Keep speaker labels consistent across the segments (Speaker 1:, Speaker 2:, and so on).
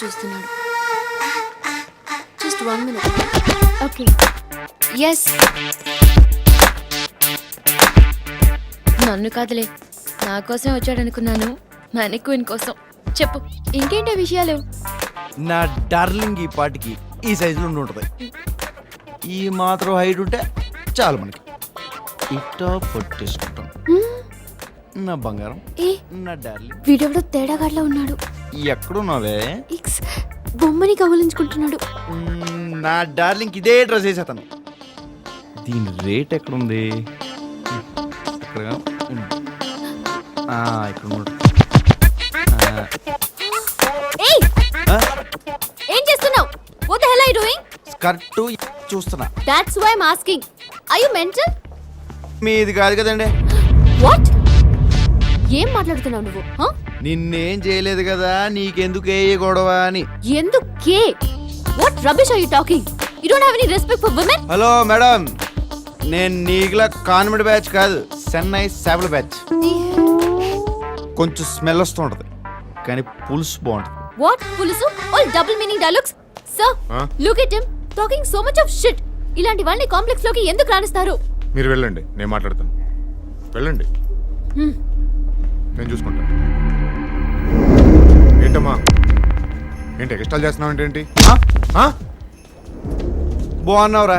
Speaker 1: చూస్తున్నాడు. Just 1 minute. Okay. Yes. నన్ను కాదులే, నా కోసం వచ్చాడనుకున్నాను. మ్యానిక్విన్ కోసం. చెప్పు, ఇంకేంటి విషయాలు?
Speaker 2: నా డార్లింగ్ ఈ పాటికి ఈ సైజులో ఉంటుంది. ఈ మాత్రం హైట్ ఉంటే చాలు మనకి. ఇట్టా పట్టేసుకుంటాం. నా బంగారం, నా డార్లింగ్.
Speaker 1: వీడెవడో తేడాగాడ్లా ఉన్నాడు.
Speaker 2: ఎక్కడున్నావే?
Speaker 1: ఇక్స్ బొమ్మని కవలించుకుంటున్నాడు.
Speaker 2: నా డార్లింగ్ ఇదే డ్రెస్ వేసేతాను. దీని రేట్ ఎక్కడుంది? ఇక్కడ
Speaker 1: ఏం చేస్తున్నావు? What the hell are you doing?
Speaker 2: Skirt చూస్తున్నా.
Speaker 1: That's why I am asking. Are you mental?
Speaker 2: మీది కాదు కదండి.
Speaker 1: వాట్? ఏం మాట్లాడుతున్నావు నువ్వు?
Speaker 2: నిన్నేం చేయలేదు కదా, నీకెందుకే గొడవ అని.
Speaker 1: ఎందుకే? What rubbish are you talking? You don't have any respect for women.
Speaker 2: Hello madam, నేను నీకులా కాన్వెంట్ బ్యాచ్ కాదు, చెన్నై సాబుల బ్యాచ్. కొంచెం స్మెల్ వస్తుంటది కానీ పులుసు బాగుంటది.
Speaker 1: వాట్ పులుసు? All double meaning dialogues. Sir, look at him talking so much of shit. ఇలాంటి వాళ్ళని కాంప్లెక్స్ లోకి ఎందుకు రానిస్తారు?
Speaker 3: మీరు వెళ్ళండి, నేను మాట్లాడతాను. వెళ్ళండి, నేను చూసుకుంటాను. ఏంటమ్మా, ఏంటి ఎక్స్ట్రా చేస్తున్నావు? ఏంటి
Speaker 2: బాగున్నావురా,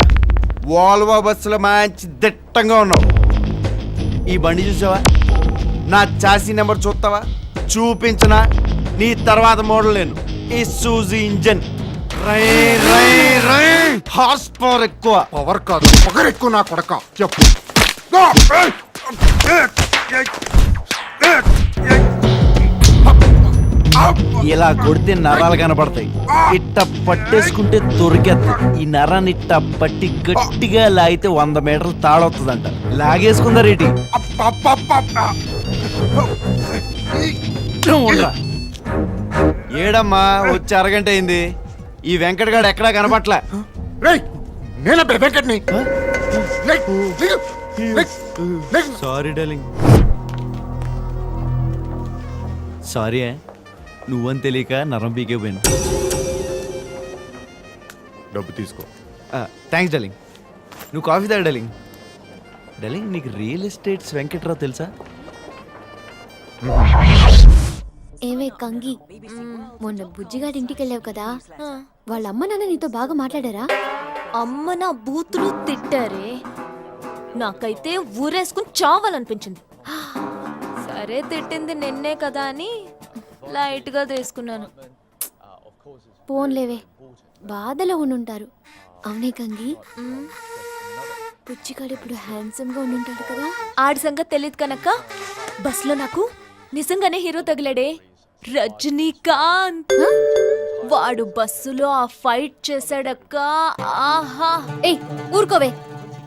Speaker 2: వాల్వో బస్సులో మంచి దిట్టంగా ఉన్నావు. ఈ బండి చూసావా? నా చాసీ నెంబర్ చూస్తావా? చూపించనా? నీ తర్వాత మోడల్ నేను. ఈ సూజీ ఇంజన్. రై రై రై హార్స్ పవర్ ఎక్కువ.
Speaker 3: పవర్ కాదు, పవర్ ఎక్కువ. నా కొడక చెప్పు.
Speaker 2: ఇలా కొడితే నరాలు కనపడతాయి. ఇట్ట పట్టేసుకుంటే దొరికేద్ది. ఈ నరాన్ని ఇట్ట పట్టి గట్టిగా లాగితే 100 మీటర్లు తాడవుతుందంట. లాగేసుకుందా రేటి. ఏడమ్మా, వచ్చి అరగంట అయింది. ఈ వెంకటగాడు ఎక్కడా కనపట్లే. Sorry darling. సారీ, నువ్వని తెలియక నరం పీకే పోయాను.
Speaker 3: డబ్బు తీసుకో.
Speaker 2: Thanks darling. నువ్వు కాఫీ తాగు డార్లింగ్. డార్లింగ్, నీకు రియల్ ఎస్టేట్స్ వెంకట్రావు తెలుసా?
Speaker 1: ఏమే కంగి, మొన్న బుజ్జిగాడి ఇంటికి వెళ్ళావు కదా, వాళ్ళ అమ్మ నాన్న నీతో బాగా మాట్లాడారా?
Speaker 4: అమ్మ నా బూతులు తిట్టారే. నాకైతే ఊరేసుకుని చావాలనిపించింది. సరే, తిట్టింది నిన్నే కదా అని లైట్ గా తీసుకున్నాను.
Speaker 1: పోన్లేవే, బాధలో ఉండుంటారు. అవునే కంగి, బుజ్జిగాడు ఇప్పుడు హ్యాండ్సమ్ గా ఉండుంటాడు కదా.
Speaker 4: ఆడి సంగతి తెలియదు కనుక బస్ లో నాకు నిజంగానే హీరో తగిలాడే, రజనీకాంత్. వాడు బస్సులో ఆ ఫైట్ చేశాడక్క. ఆహా.
Speaker 1: ఏయ్ ఊరుకోవే,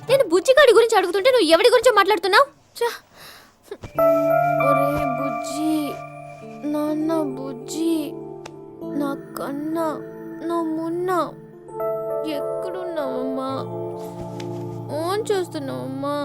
Speaker 1: నేను బుజ్జిగాడి గురించి అడుగుతుంటే నువ్వు ఎవడి గురించో మాట్లాడుతున్నావు? ఒరే బుజ్జి, నాన్న బుజ్జి, నా కన్నా నా మున్న ఎక్కడున్నావమ్మా? ఓన్ చేస్తున్నావమ్మా?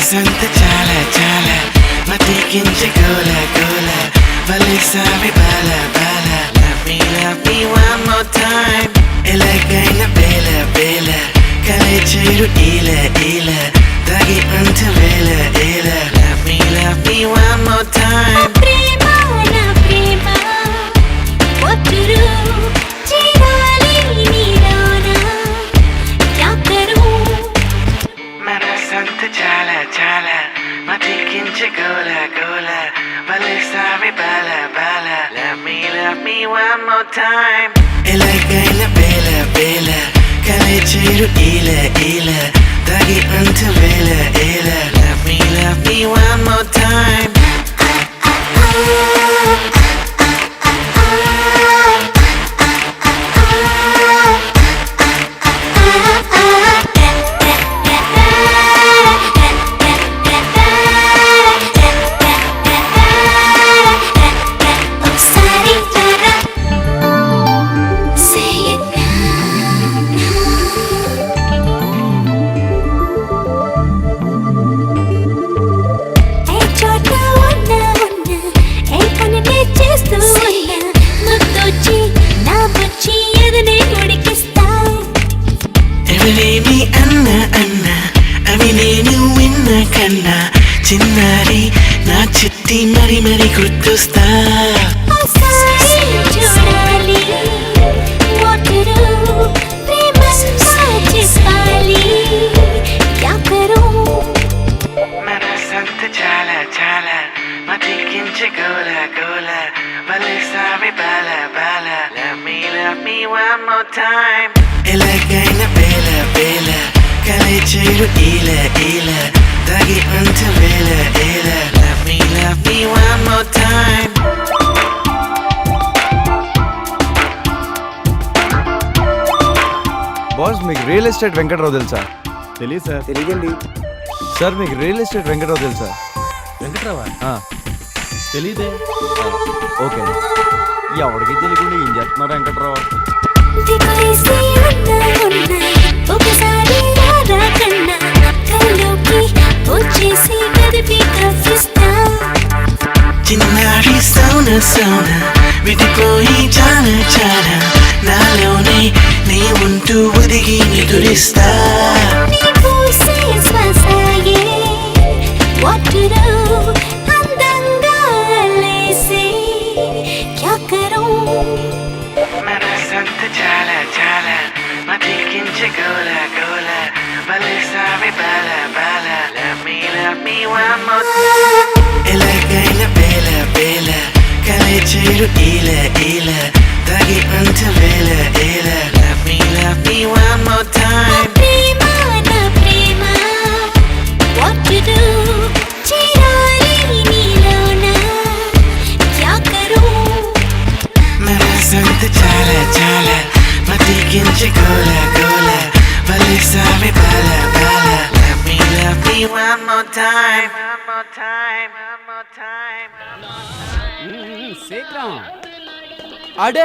Speaker 5: Santa chala chala, mati kinche gola gola, valisavi bala bala. Love me one more time. Elagaina bela bela, kale chiru ila ila, dagi anta vela ila. Love me one more time.
Speaker 6: Prema na prema, otru chirali nirana, kya karu?
Speaker 5: Mana Santa chala chala, mati kinche gola gola, valisavi bala bala. Love me one more time. Elagaina bela bela, kale chiru ila ila, dagi anta vela ila. Love me one more time. చిట్టి మరి మరి గుర్తొస్తా
Speaker 6: ఒకసారి చూడాలి ఒట్టురు ప్రేమంతా చెప్పాలి క్యా కరూ
Speaker 5: మనసంతా చాలా చాలా మతికించే గోల గోల వలిసావి బాల బాల love me one more time ఎలాగైనా బేల బేల కలే చేరు ఈల ఈల తగి అంత వేల ఏల love me one more time
Speaker 2: boss మీకు రియల్ ఎస్టేట్ వెంకట్రావు తెలుసా?
Speaker 7: తెలియదు సార్. తెలియదండి.
Speaker 2: సార్ మీకు రియల్ ఎస్టేట్ వెంకట్రావు తెలుసా?
Speaker 7: వెంకట్రావా?
Speaker 2: ఆ,
Speaker 7: తెలీదే.
Speaker 2: ఓకే. ఎవరికి తెలియకుండా ఏం చేస్తున్నారు వెంకట్రావు?
Speaker 6: దిగేసి ఉన్నా ఒకసారి రారా కన్నా కల్లోకి వచ్చేసి కదిపి కవ్విస్తా
Speaker 5: చిన్నారి సౌన సౌన విడిపోయి చాలా చాలా నాలోనే నీ ఉంటూ ఒదిగి నిదురిస్తా
Speaker 6: నీ పూసే శ్వాసయే ఒట్టురు అందంగా లేసే క్యా కరూ
Speaker 5: మనసంతా చాలా చాలా మతికించే గోల గోల వలిసావి బాల బాల love me one more time ఎలాగైనా బేల బేల కలే చేరు ఈల ఈల తగి అంత వేల ఏల love me one more time
Speaker 6: ప్రేమ నా ప్రేమ ఒట్టురు చేరాలి నీలోన క్యా కరూ
Speaker 5: మనసంతా చాలా చాలా మతికించే గోల గోల వలిసావి బాల బాల love me one more time one more time
Speaker 7: சீக்கிரம்.
Speaker 2: అడే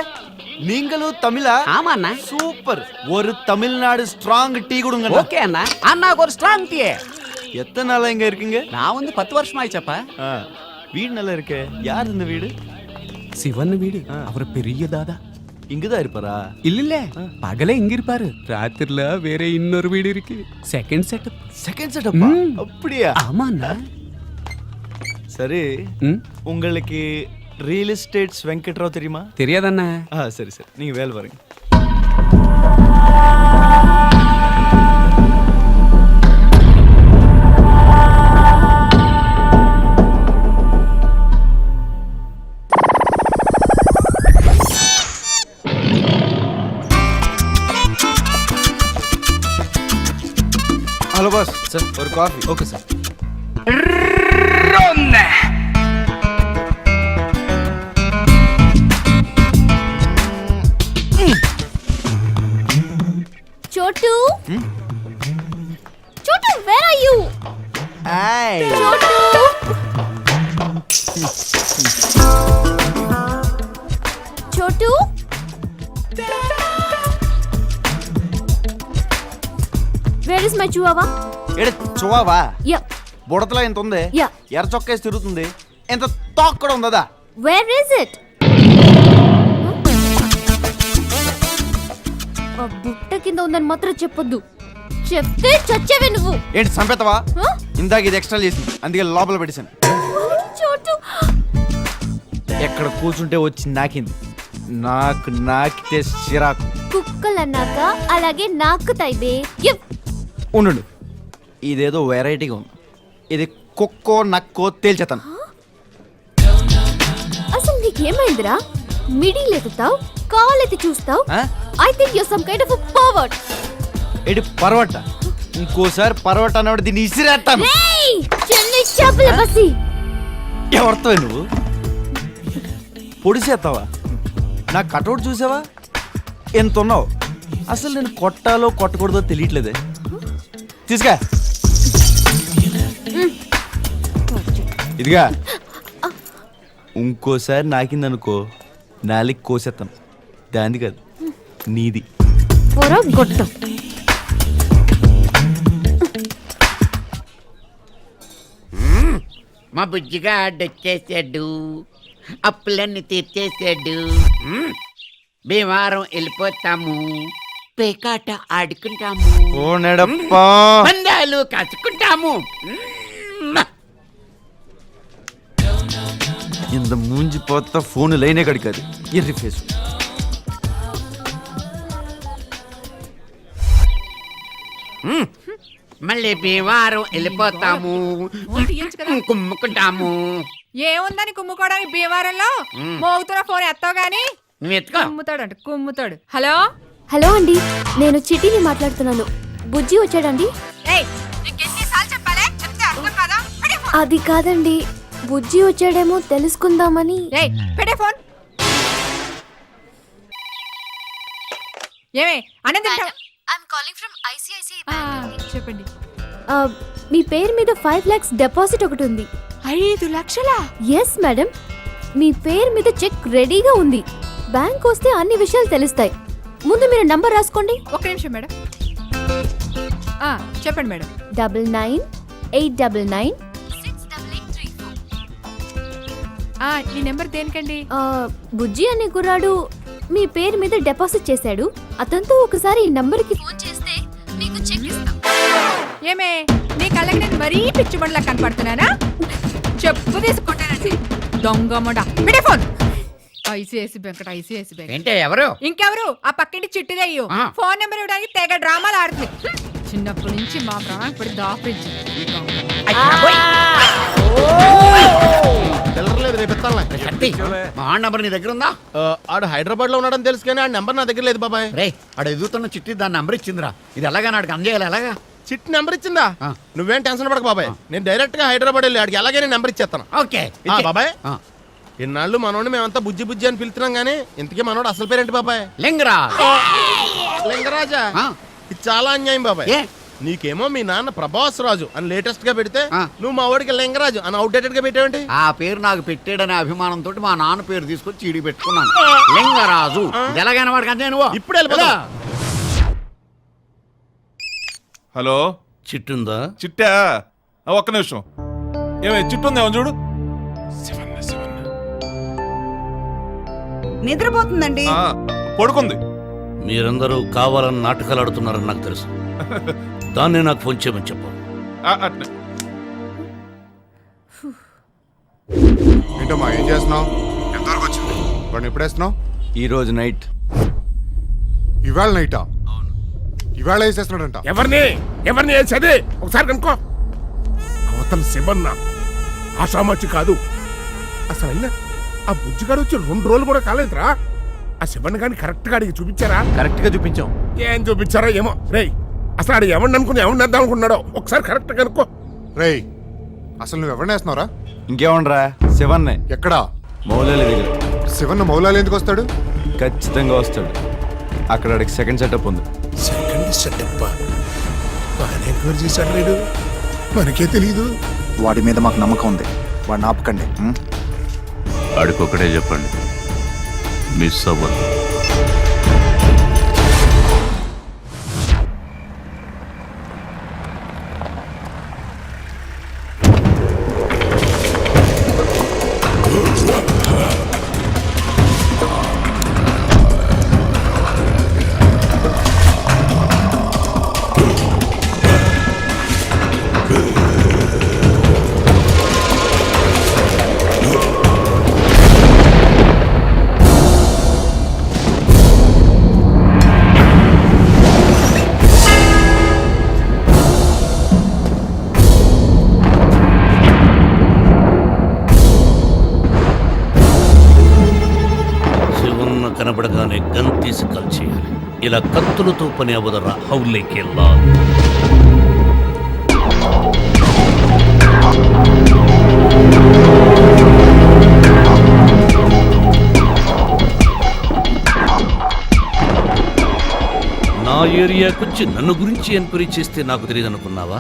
Speaker 2: నీంగలు తమిళ
Speaker 7: ஆமா அண்ணா.
Speaker 2: சூப்பர் ஒரு தமிழ்நாடு ஸ்ட்ராங் டீ கொடுங்க
Speaker 7: ஓகே அண்ணா. அண்ணாக்கு ஒரு ஸ்ட்ராங் டீ.
Speaker 2: எத்தனை நாளா இங்க இருக்கீங்க?
Speaker 7: நான் வந்து 10 வருஷம் ஆயிச்சப்பா.
Speaker 2: ஆ, வீடு நல்லா இருக்கே. யார் இந்த வீடு?
Speaker 8: சிவன் வீடு. அவர் பெரிய தாதா.
Speaker 2: இங்கதான் இருப்பாரா?
Speaker 8: இல்ல பகலே இங்க இருப்பாரு, ராத்திரில வேற இன்னொரு வீடு இருக்கு. Second setup.
Speaker 2: செகண்ட் செட்டப்பா? அப்படியா?
Speaker 8: ஆமாண்ணா.
Speaker 2: சரி,
Speaker 8: ம்,
Speaker 2: உங்களுக்கு ரியல் எஸ்டேட்ஸ் வெங்கட்ராவ் தெரியுமா?
Speaker 8: தெரியாதண்ணா.
Speaker 2: சரி சரி, நீங்க வேலை பாருங்க. Hello boss. சார் ஒரு காஃபி. Okay sir.
Speaker 1: చోటు చోటు వేర్ ఆర్ యు?
Speaker 2: ఏయ్,
Speaker 1: చోటు చోటు వేర్ ఇస్ మై చివావా?
Speaker 2: ఏడ చువావా?
Speaker 1: యా
Speaker 2: బుడతలో ఎంత ఉంది?
Speaker 1: యా
Speaker 2: ఎర్ర చొక్కేసి తిరుగుతుంది. ఎంత తోక కూడా ఉందా?
Speaker 1: Where is it? ఆ బుట్ట కింద ఉందని మాత్రం చెప్పొద్దు. చెప్తే చచ్చేవే నువ్వు.
Speaker 2: ఏంటి సంపేతవా?
Speaker 1: ఆ?
Speaker 2: ఇందాక ఇది ఎక్స్ట్రా చేసింది, అందుకే లోపల పెట్టేశాను.
Speaker 1: చోటు
Speaker 2: ఎక్కడ కూర్చుంటే వచ్చి నాకింది. నాకు నాకితే చిరాకు.
Speaker 1: కుక్కలన్నాక అలాగే నాకుతాయి బే.
Speaker 2: ఉండు, ఇదేదో వెరైటీగా ఉంది. ఇది కుక్కో నక్కో తేల్చేతాను.
Speaker 1: అసలు నీకేమైందిరా? మిడిల్ ఎత్తుతావు, కాల్ ఎత్తి చూస్తావు.
Speaker 2: ఆ?
Speaker 1: I think you some kind of pervert.
Speaker 2: ఏంటి పర్వట? ఇంకోసారి పర్వట అన్నవాడు దీన్ని ఇసిరేస్తాను.
Speaker 1: రేయ్ చెన్నై చేపల బసి.
Speaker 2: ఎవరితో నువ్వు పొడిసేస్తావా? నా కటౌట్ చూసావా? ఎంత ఉన్నావు? అసలు నేను కొట్టాలో కొట్టకూడదో తెలియట్లేదే. తీసుకా ఇదిగా. ఇంకోసారి నాకిందనుకో నాలికి కోసేస్తాను. దాన్ని కాదు, నీది.
Speaker 1: పొర గొట్టం.
Speaker 9: మా బుజ్జిగా ఆడొచ్చేసాడు, అప్పులన్నీ తీర్చేసాడు. భీమవరం వెళ్ళిపోతాము, పేకాట ఆడుకుంటాము,
Speaker 2: ఓ నెడప్పా.
Speaker 9: పందాలు కాచుకుంటాము.
Speaker 2: இந்த மூஞ்சி பார்த்தா ஃபோனு லைனே கிடைக்காது ఎర్రి ఫేస్
Speaker 9: మళ్ళీ భీమవరం వెళ్ళిపోతాము కుమ్ముకుంటాము.
Speaker 10: ఏముందని కుమ్ముకోవడానికి భీమవరంలో మోగుతున్న ఫోన్ ఎత్తావు గానీ
Speaker 9: నువ్వు ఎత్తుకో.
Speaker 10: కుమ్ముతాడు కుమ్ముతాడు. హలో
Speaker 1: హలో అండి, నేను చిట్టిని మాట్లాడుతున్నాను. బుజ్జి వచ్చాడండి?
Speaker 10: ఏయ్ నీకెన్నిసార్లు చెప్పాలే? చెప్తే అర్థం కాదా? పెట్టే ఫోన్.
Speaker 1: అది కాదండి, బుజ్జి వచ్చాడేమో తెలుసుకుందామని.
Speaker 10: ఏయ్ పెట్టే ఫోన్. ఏమే అన్నం తింటావు? చెప్పండి.
Speaker 1: మీ పేరు మీద 5 lakhs డిపాజిట్ ఒకటి ఉంది.
Speaker 10: 5 లక్షలా?
Speaker 1: ఎస్ మేడం, మీ పేరు మీద చెక్ రెడీగా ఉంది. బ్యాంక్ వస్తే అన్ని విషయాలు తెలుస్తాయి. ముందు మీరు నంబర్ రాసుకోండి.
Speaker 10: ఒక్క నిమిషం మేడం. చెప్పండి మేడం.
Speaker 1: 9989668834.
Speaker 10: ఈ నెంబర్ దేనికండి?
Speaker 1: బుజ్జి అనే కుర్రాడు మీ పేరు మీద డిపాజిట్ చేశాడు. అతనితో ఒకసారి ఈ నంబర్ కి ఫోన్ చేస్తే మీకు చెక్ ఇస్తాం.
Speaker 10: ఏమే నీ కళ్ళకి నేను మరీ పిచ్చిబండ్లా కనపడుతున్నానా? చెప్పు తీసుకుంటానండి దొంగ మొండ. పెట్టే ఫోన్. ICICI bank.
Speaker 9: ఏంటే ఎవరు?
Speaker 10: ఇంకెవరు? ఆ పక్కింటి చిట్టిదయ్యు.
Speaker 9: ఆ.
Speaker 10: ఫోన్ నెంబర్ ఇవ్వడానికి తెగ డ్రామాలు ఆడుతుంది. చిన్నప్పటి నుంచి మా ప్రాణానికి పడి దాపరించి.
Speaker 7: తెల్లలేదు రేపు ఎత్తాలే.
Speaker 9: మా నంబర్ నీ దగ్గర ఉందా?
Speaker 7: ఆడు హైదరాబాద్ లో ఉన్నాడని తెలుసు కానీ ఆ నెంబర్ నా దగ్గర లేదు బాబాయ్.
Speaker 9: రే ఆడ ఎదుగుతున్న చిట్టి దాని నంబర్ ఇచ్చిందిరా. ఇది ఎలాగా నాడికి అందజేయాలి ఎలాగా?
Speaker 7: చిట్ నెంబర్ ఇచ్చిందా? నువ్వేం టెన్షన్ పడక బాబాయ్, నేను డైరెక్ట్ గా హైదరాబాద్ వెళ్ళి ఆడికి ఎలాగే నెంబర్ ఇచ్చేస్తాను.
Speaker 9: ఓకే
Speaker 7: బాబాయ్, ఇన్నాళ్ళు మనోడిని మేమంతా బుజ్జి బుజ్జి అని పిలుస్తున్నాం గానీ ఇంతకీ మనోడు అసలు పేరేంటి బాబాయ్?
Speaker 9: లింగరా.
Speaker 7: లింగరాజా? ఇది చాలా అన్యాయం బాబాయ్. నీకేమో మీ నాన్న ప్రభాస్ రాజు అని లేటెస్ట్ గా పెడితే నువ్వు మా వాడికి లింగరాజు అని అవుట్డేటెడ్ గా పెట్టావేంటి?
Speaker 9: ఆ పేరు నాకు పెట్టాడనే అభిమానంతో మా నాన్న పేరు తీసుకొచ్చి చీడి పెట్టుకున్నాను. లింగరాజు. ఎలాగైనా వాడికి అంతే నువ్వు
Speaker 7: ఇప్పుడు వెళ్ళిపోతా.
Speaker 11: హలో,
Speaker 9: చిట్టుందా?
Speaker 11: చిట్టా? ఒక్క నిమిషం. ఏమే చిట్టు ఉందేమో చూడు.
Speaker 10: నిద్రపోతుందండి.
Speaker 11: పడుకుంది.
Speaker 12: మీరందరూ కావాలని నాటకాలు ఆడుతున్నారని నాకు తెలుసు. దాన్నే నాకు ఫోన్ చేయమని చెప్పు.
Speaker 3: ఏంటమ్మా ఏం చేస్తున్నావు? ఎంతవరకు వచ్చింది? వాడిని ఎప్పుడు వేస్తున్నావు?
Speaker 2: ఈ రోజు నైట్.
Speaker 3: ఇవాళ నైటా? ఇవాళ వేసేస్తున్నాడంట.
Speaker 11: ఎవరిని వేసేది ఒకసారి కనుక్కో. అవతల శివన్న ఆషామచ్చి కాదు. అసలు అయినా ఆ బుజ్జిగాడు వచ్చి 2 రోజులు కూడా కాలేదురా. ఆ శివన్న గాని కరెక్ట్ గా అడిగి చూపించారా?
Speaker 2: కరెక్ట్ గా చూపించాం.
Speaker 11: ఏం చూపించారా ఏమో. రేయ్ అసలు ఆడు ఎవరిని అనుకుని ఎవరిని వేద్దాం అనుకున్నాడో ఒకసారి కరెక్ట్ కనుక్కో.
Speaker 3: రేయ్ అసలు నువ్వు ఎవరిని వేస్తున్నావురా?
Speaker 2: ఇంకేమనరా, శివన్నే.
Speaker 3: ఎక్కడా?
Speaker 2: మౌలాలి దగ్గర.
Speaker 3: శివన్న మౌలాలు ఎందుకు వస్తాడు?
Speaker 2: ఖచ్చితంగా వస్తాడు. అక్కడ అడిగి సెకండ్ సెటప్ ఉంది.
Speaker 11: సెకండ్ సెటప్ బాగానే ఎంక్వైరీ చేశాడు లేడు, మనకే తెలీదు.
Speaker 13: వాడి మీద మాకు నమ్మకం ఉంది. వాడిని ఆపకండి.
Speaker 12: ఆడికొక్కడే చెప్పండి, మిస్ అవ్వదు. కనబడగానే గన్ తీసి కాల్చేయాలి. ఇలా కత్తులతో పని అవదరా. హౌలేకెళ్ళా నా ఏరియాకొచ్చి నన్ను గురించి ఎంక్వైరీ చేస్తే నాకు తెలియదు అనుకున్నావా?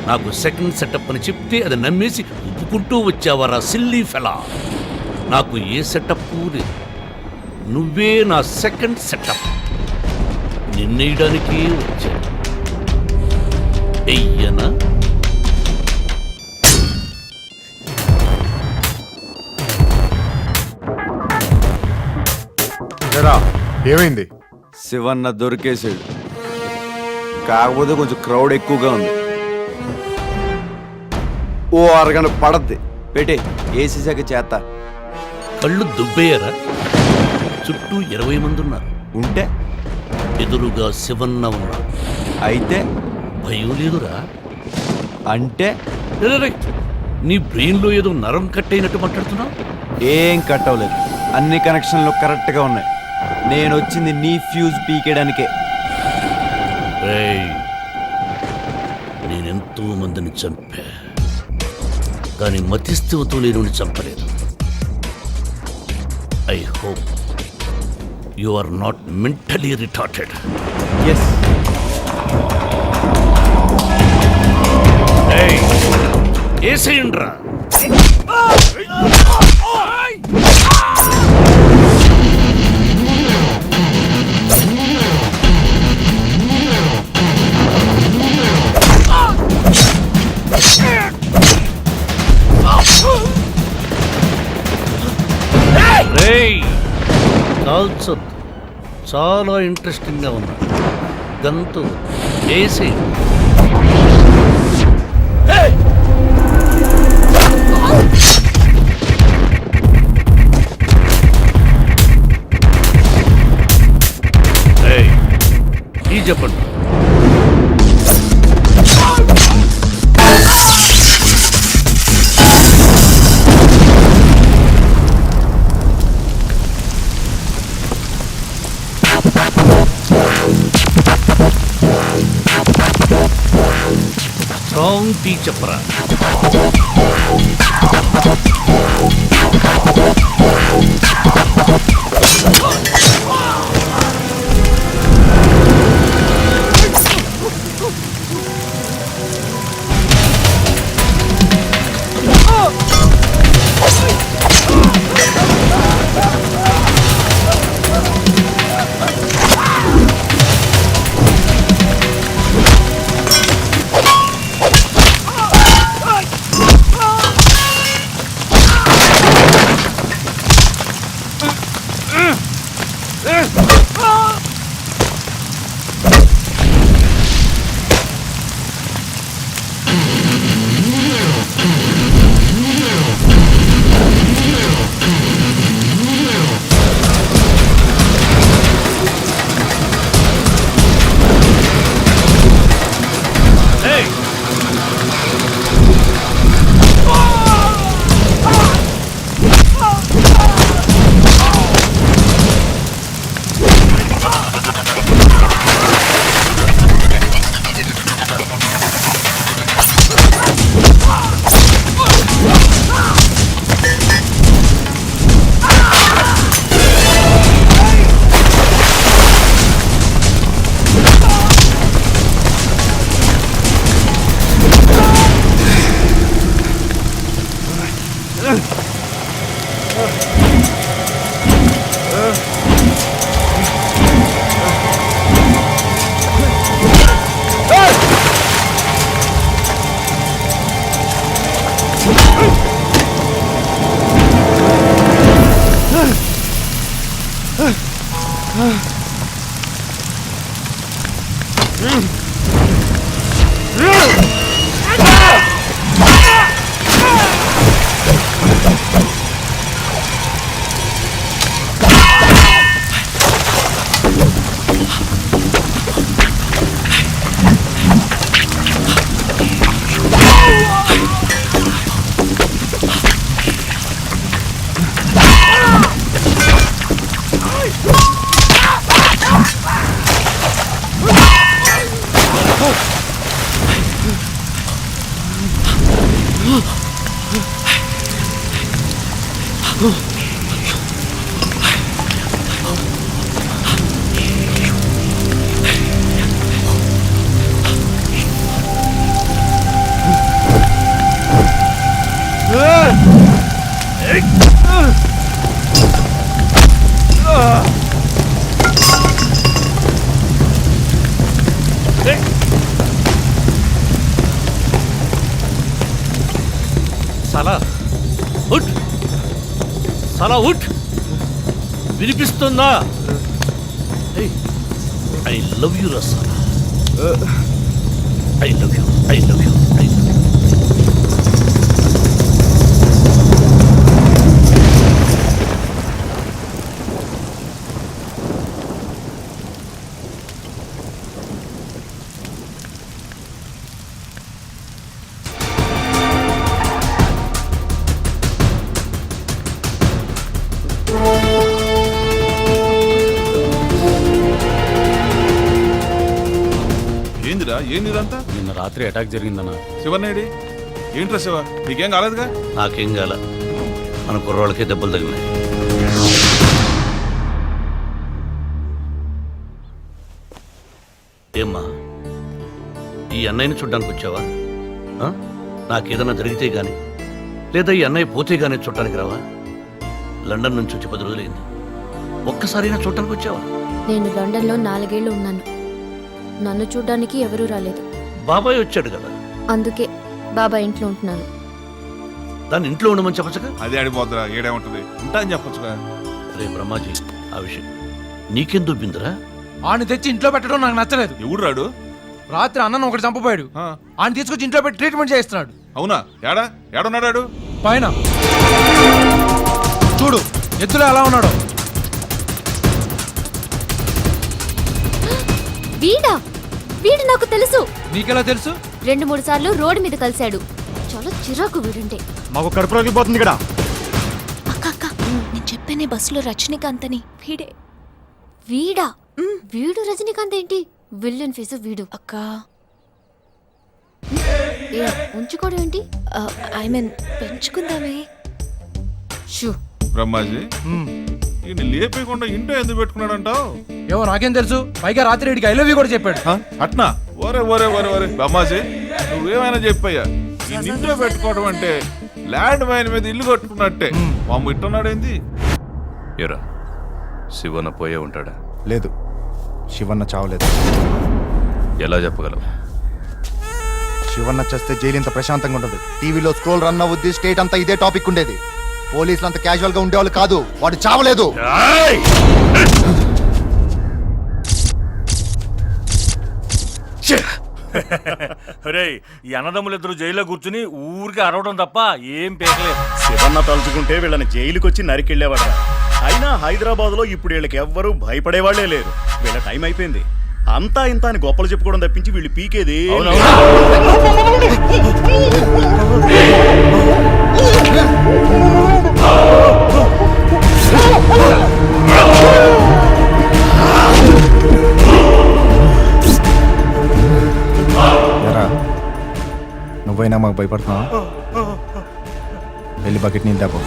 Speaker 12: నాకు సెకండ్ సెటప్ అని చెప్తే అది నమ్మేసి ఒప్పుకుంటూ వచ్చావరా సిల్లీ ఫెలా. నాకు ఏ సెటప్ లేదు, నువ్వే నా సెకండ్ సెటప్. నిన్నేయడానికి వచ్చా. ఎయ్యనా?
Speaker 3: ఏమైంది?
Speaker 2: శివన్న దొరికేసాడు. కాకపోతే కొంచెం క్రౌడ్ ఎక్కువగా ఉంది. ఓ అరగంట పడద్ది. పెట్టే ఏసీసాక చేస్తా.
Speaker 12: కళ్ళు దుబ్బేయరా? చుట్టూ 20 మంది ఉన్నారు.
Speaker 2: ఉంటే
Speaker 12: ఎదురుగా శివన్న ఉన్నా.
Speaker 2: అయితే
Speaker 12: భయం లేదురా?
Speaker 2: అంటే
Speaker 12: రే, రే, నీ బ్రెయిన్లో ఏదో నరం కట్టయినట్టు మాట్లాడుతున్నావు.
Speaker 2: ఏం కట్ అవ్వలేదు, అన్ని కనెక్షన్లు కరెక్ట్గా ఉన్నాయి. నేను వచ్చింది నీ ఫ్యూజ్ పీకేయడానికే.
Speaker 12: రేయ్, నేనెంతో మందిని చంపా, కానీ మతిస్థివతో లేనుని చంపలేదు. I hope you are not mentally retarded.
Speaker 2: Yes.
Speaker 12: ఏసేయండ్రా. కాల్చొద్దు, చాలా ఇంట్రెస్టింగ్గా ఉన్నా. గంతు వేసి ఈ చెప్పండి. స్ట్రాంగ్ టీ చెప్పరా? సలా ఉట్ వినిపిస్తుందా? ఐ లవ్ యూ రసాలా. I love you, I love you, I love you.
Speaker 3: ఏంది ఇదంతా?
Speaker 8: నిన్న రాత్రి అటాక్ జరిగిందన్నా.
Speaker 3: శివనేడి ఏంట్రా శివ, నీకేం కాలేదుగా?
Speaker 12: నాకేం కాల, మన కుర్రోళ్ళకే దెబ్బలు తగిలినాయి. ఏమ్మా, ఈ అన్నయ్యని చూడ్డానికి వచ్చావా? ఆ? నాకేదన్నా జరిగితే గాని లేదా ఈ అన్నయ్య పోతే గానీ చూడటానికి రావా? లండన్ నుంచి వచ్చి 10 రోజులైంది, ఒక్కసారైనా చూడటానికి వచ్చావా?
Speaker 1: నేను లండన్లో 4 ఏళ్ళు ఉన్నాను. నన్ను చూడ్డానికి ఎవరూ రాలేదు.
Speaker 12: బాబాయ్ వచ్చాడు కదా,
Speaker 1: అందుకే బాబా ఇంట్లో ఉంటున్నాను.
Speaker 12: దాన్ని ఇంట్లో ఉండమని చెప్పచ్చుగా.
Speaker 3: అదే ఆడిపోద్దురా, ఏడేముంటది, ఉంటా అని చెప్పొచ్చుగా.
Speaker 12: రే బ్రహ్మాజీ, ఆ విషయం నీకేం దొబ్బిందిరా?
Speaker 8: ఆయన తెచ్చి ఇంట్లో పెట్టడం నాకు నచ్చలేదు.
Speaker 3: ఎవడు రాడు?
Speaker 8: రాత్రి అన్నను ఒకటి చంపపోయాడు. ఆయన తీసుకొచ్చి ఇంట్లో పెట్టి ట్రీట్మెంట్ చేస్తున్నాడు.
Speaker 3: అవునా? ఏడున్నాడు?
Speaker 8: పైన చూడు, ఎద్దులో ఎలా ఉన్నాడు.
Speaker 1: వీడు నాకు తెలుసు.
Speaker 8: నీకెలా తెలుసు?
Speaker 1: 2-3 సార్లు రోడ్డు మీద కలిశాడు. చాలా చిరాకు వీడుంటే.
Speaker 13: మాకు కడుపు రగిలిపోతుంది ఇక్కడ.
Speaker 4: అక్క అక్క, నేను చెప్పానే బస్సులో రజనీకాంత్ అని.
Speaker 1: వీడా? వీడు రజనీకాంత్ ఏంటి? విల్లన్ ఫేస్ వీడు.
Speaker 4: అక్క
Speaker 1: ఉంచుకోవడం ఏంటి?
Speaker 4: ఐ మీన్ పెంచుకుందామే.
Speaker 1: షూ
Speaker 3: బ్రహ్మాజీ, ఈయన లేపేయకుండా ఇంట్లో ఎందుకు పెట్టుకున్నాడంటావు?
Speaker 8: ఏమో నాకేం తెలుసు. పైగా రాత్రి వీడికి ఐ లవ్ యూ కూడా చెప్పాడు.
Speaker 3: అట్నా? ఒరే బ్రహ్మాజీ, నువ్వేమైనా చెప్పయ్యా. ఈ ఇంట్లో పెట్టుకోవడం అంటే ల్యాండ్ మైన్ మీద ఇల్లు కట్టుకున్నట్టే. మాము ఇట్టున్నాడేంది?
Speaker 14: ఎరా శివన్న పోయే ఉంటాడా?
Speaker 13: లేదు, శివన్న చావలేదు.
Speaker 14: ఎలా చెప్పగలవు?
Speaker 13: శివన్న చేస్తే జైలు ఇంత ప్రశాంతంగా ఉండదు. టీవీలో స్క్రోల్ రన్ అవుద్ది, స్టేట్ అంతా ఇదే టాపిక్ ఉండేది. పోలీసులు అంత క్యాజువల్ గా ఉండేవాళ్ళు కాదు. వాడు చావలేదు.
Speaker 14: ఈ అన్నదమ్ములిద్దరు జైల్లో కూర్చుని ఊరికి అరవడం తప్ప ఏం పేకలేదు. శివన్న తలుచుకుంటే వీళ్ళని జైలుకి వచ్చి నరికెళ్ళేవాడు. అయినా హైదరాబాద్ లో ఇప్పుడు వీళ్ళకి ఎవ్వరూ భయపడేవాళ్లే లేరు. వీళ్ళ టైం అయిపోయింది. అంతా ఇంత అని గొప్పలు చెప్పుకోవడం తప్పించి వీళ్ళు పీకేది.
Speaker 13: నువ్వైనా మాకు భయపడుతున్నావా? వెళ్ళి బకెట్ నీళ్ళు దాపో.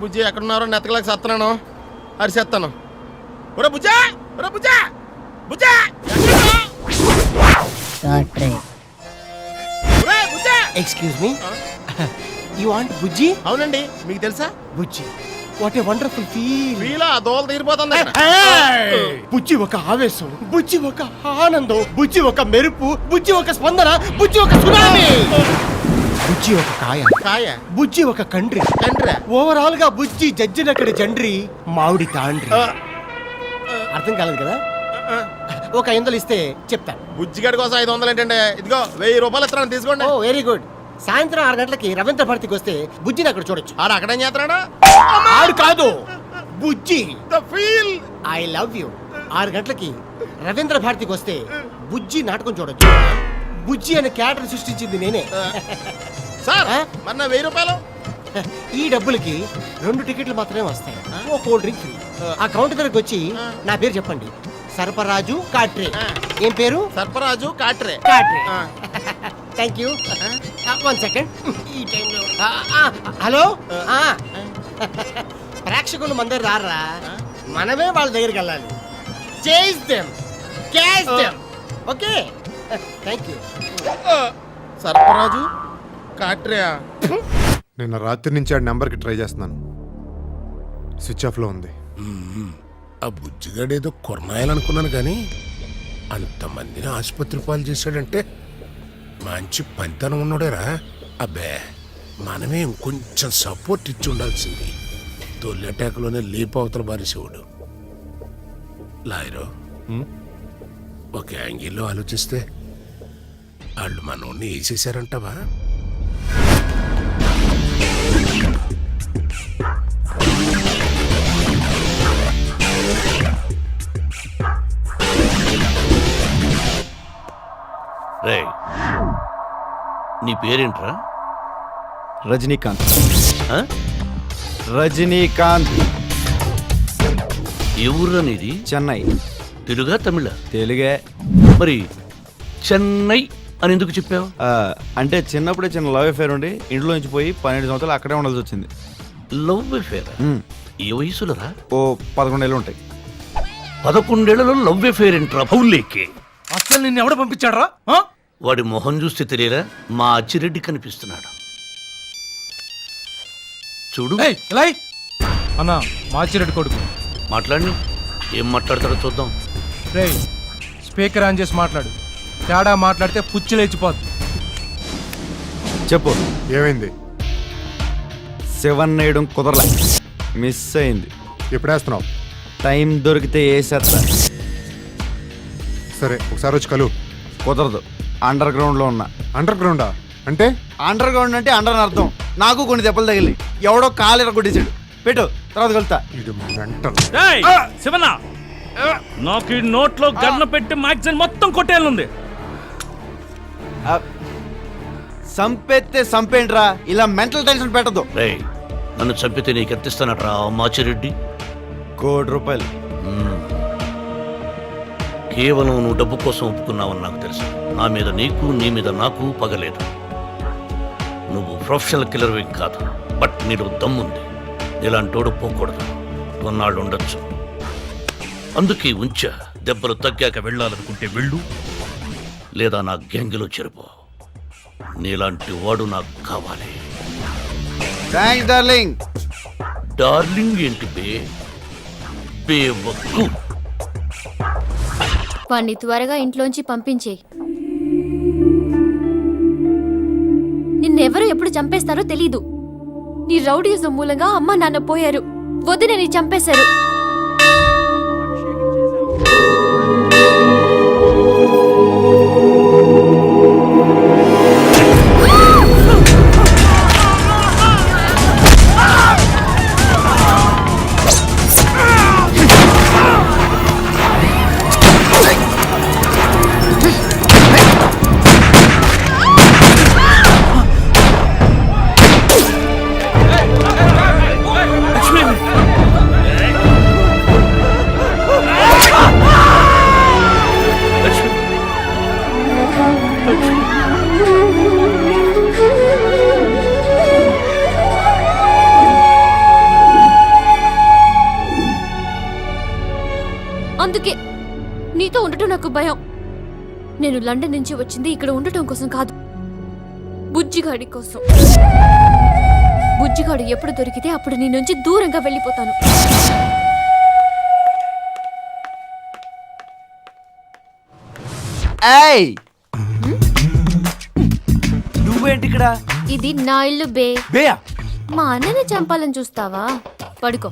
Speaker 7: బుజ్జి ఎక్కడున్నారో నెత్తకలేక సత్తనాను, అరిసేస్తాను. ఒరే బుజ్జా, ఒరే బుజ్జా, బుజ్జా
Speaker 15: ఎక్స్క్యూజ్ మీ, యు వాంట్ బుజ్జి?
Speaker 7: అవునండి, మీకు తెలుసా?
Speaker 15: బుజ్జి, వాట్ ఏ వండర్ఫుల్ ఫీల్.
Speaker 7: వీలా దోల తీరిపోతుంది.
Speaker 15: బుజ్జి ఒక ఆవేశం, బుజ్జి ఒక ఆనందం, బుజ్జి ఒక మెరుపు, బుజ్జి ఒక స్పందన, బుజ్జి ఒక సునామీ. బుజ్జి ఒక కాయ, బుజ్జి ఒక కండ్రి. ఓవరాల్ గా బుజ్జి జడ్జినక్కడి జండ్రి, మామిడి తాండ్రి. అర్థం కాలేదు కదా? ఒక 500 ఇస్తే చెప్తాను.
Speaker 7: బుజ్జిగడి కోసం 500 ఏంటంటే, ఇదిగో 1000 రూపాయలు ఇస్తాను, తీసుకోండి.
Speaker 15: ఓ వెరీ గుడ్. సాయంత్రం 6 గంటలకి రవీంద్ర భారతికి వస్తే బుజ్జిని అక్కడ చూడొచ్చు.
Speaker 7: ఆడు అక్కడేం చేస్తున్నాడా?
Speaker 15: ఆడు కాదు, Bujji.
Speaker 7: The feel.
Speaker 15: I love you. 6 గంటలకి రవీంద్ర భారతికి వస్తే బుజ్జి నాటకం చూడొచ్చు. బుజ్జి అనే క్యారెక్టర్ సృష్టించింది నేనే.
Speaker 7: సార్, మన 1000 రూపాయలు.
Speaker 15: ఈ డబ్బులకి 2 టికెట్లు మాత్రమే వస్తాయి. ఓ కోల్డ్ డ్రింక్ ఫ్రీ. ఆ కౌంటర్ దగ్గరకు వచ్చి నా పేరు చెప్పండి, సర్పరాజు కాట్రే. ఏం పేరు?
Speaker 7: Sarparaju Katre.
Speaker 15: Katre. Thank you. 1 second. ఈ టైంలో హలో, ప్రేక్షకులు మన దగ్గర రారా, మనమే వాళ్ళ దగ్గరికి వెళ్ళాలి. Chase them, catch them. Okay, thank you.
Speaker 7: Sarparaju Katre.
Speaker 3: నిన్న రాత్రి నుంచి ఆ నెంబర్కి ట్రై చేస్తున్నాను, స్విచ్ ఆఫ్లో ఉంది.
Speaker 11: ఆ బుజ్జిగాడేదో కొరనాయాలనుకున్నాను కానీ అంతమందిని ఆసుపత్రి పాలు చేశాడంటే మంచి పనితనం ఉన్నాడేరా. అబ్బే, మనమే ఇంకొంచెం సపోర్ట్ ఇచ్చి ఉండాల్సింది. తొల్లెటాకులోనే లేపు అవతల బారేసేవాడు. లాయరు, ఒక యాంగిల్లో ఆలోచిస్తే వాళ్ళు మనోడిని వేసేసారంటావా?
Speaker 12: రే నీ పేరేంట్రా?
Speaker 2: రజనీకాంత్.
Speaker 12: ఆ?
Speaker 2: రజనీకాంత్.
Speaker 12: ఏ ఊర్రా నీది?
Speaker 2: చెన్నై.
Speaker 12: తెలుగా తమిళ?
Speaker 2: తెలుగే.
Speaker 12: మరి చెన్నై అని ఎందుకు చెప్పావు?
Speaker 2: అంటే చిన్నప్పుడే చిన్న లవ్ అఫేర్ ఉండి ఇంట్లో నుంచి పోయి 12 సంవత్సరాలు అక్కడే ఉండాల్సి వచ్చింది.
Speaker 12: Love affair? ఏ వయసులోరా?
Speaker 2: ఓ 11 ఏళ్ళు ఉంటాయి.
Speaker 12: 11 ఏళ్లలో లవ్ అఫేర్ ఏంట్రా భౌలేకే?
Speaker 15: అసలు నిన్ను ఎవడ పంపించాడరా?
Speaker 12: వాడి మొహం చూస్తే తెలియరా? మా అచ్చిరెడ్డి కనిపిస్తున్నాడు చూడు.
Speaker 15: అన్నా మాచిరెడ్డి కొడుకు
Speaker 12: మాట్లాడి ఏం మాట్లాడతాడో చూద్దాం.
Speaker 15: రే స్పీకర్ ఆన్ చేసి మాట్లాడు. తేడా మాట్లాడితే పుచ్చి లేచిపోద్ది.
Speaker 2: చెప్పు.
Speaker 13: ఏమైంది?
Speaker 2: 7 వేయడం కుదరలే, మిస్ అయింది.
Speaker 13: ఎప్పుడు వేస్తున్నావు?
Speaker 2: టైం దొరికితే వేసేస్తా.
Speaker 13: సరే ఒకసారి వచ్చి కలు.
Speaker 2: కుదరదు, అండర్ గ్రౌండ్ లో ఉన్నా.
Speaker 13: అండర్ గ్రౌండా అంటే?
Speaker 2: అండర్ గ్రౌండ్ అంటే అండర్ అని అర్థం. నాకు కొన్ని దెబ్బలు తగిలి ఎవడో కాలు కొట్టేసాడు. పెట్టు, తర్వాత కలుతా.
Speaker 14: శివన్న, నాకు ఈ నోట్లో గన్న పెట్టి మ్యాగ్జిన్ మొత్తం కొట్టేయాలనుంది.
Speaker 2: సంపెత్తే సంపేంట్రా, ఇలా మెంటల్ టెన్షన్ పెట్టదు.
Speaker 12: రేయ్ నన్ను చంపితే నీకు ఎత్తిస్తానట్రా మాచిరెడ్డి?
Speaker 2: 1 కోటి రూపాయలు.
Speaker 12: కేవలం నువ్వు డబ్బు కోసం ఒప్పుకున్నావని నాకు తెలుసు. నా మీద నీకు, నీ మీద నాకు పగలేదు. నువ్వు ప్రొఫెషనల్ కిల్లర్వి కాదు, బట్ నీలో దమ్ముంది. ఇలాంటోడు పోకూడదు, కొన్నాళ్ళు ఉండొచ్చు. అందుకే ఉంచా. దెబ్బలు తగ్గాక వెళ్ళాలనుకుంటే వెళ్ళు, లేదా నా గ్యాంగ్లో చేరిపో. నీలాంటి వాడు నాకు కావాలి.
Speaker 2: Thanks darling.
Speaker 12: డార్లింగ్ ఏంటి బేవక్కు.
Speaker 1: వాణ్ణి త్వరగా ఇంట్లోంచి పంపించేయి. నిన్నెవరు ఎప్పుడు చంపేస్తారో తెలీదు. నీ రౌడీజం మూలంగా అమ్మ నాన్న పోయారు, వదినని చంపేశారు. అందుకే నీతో ఉండటం నాకు భయం. నేను లండన్ నుంచి వచ్చింది ఇక్కడ ఉండటం కోసం కాదు, బుజ్జిగాడి కోసం. బుజ్జిగాడు ఎప్పుడు దొరికితే అప్పుడు నీ నుంచి దూరంగా వెళ్ళిపోతాను.
Speaker 2: ఏయ్, నువ్వేంటి ఇక్కడ?
Speaker 1: ఇది నా ఇల్లు బే.
Speaker 2: బేయా?
Speaker 1: మా అన్నని చంపాలని చూస్తావా? పడుకో,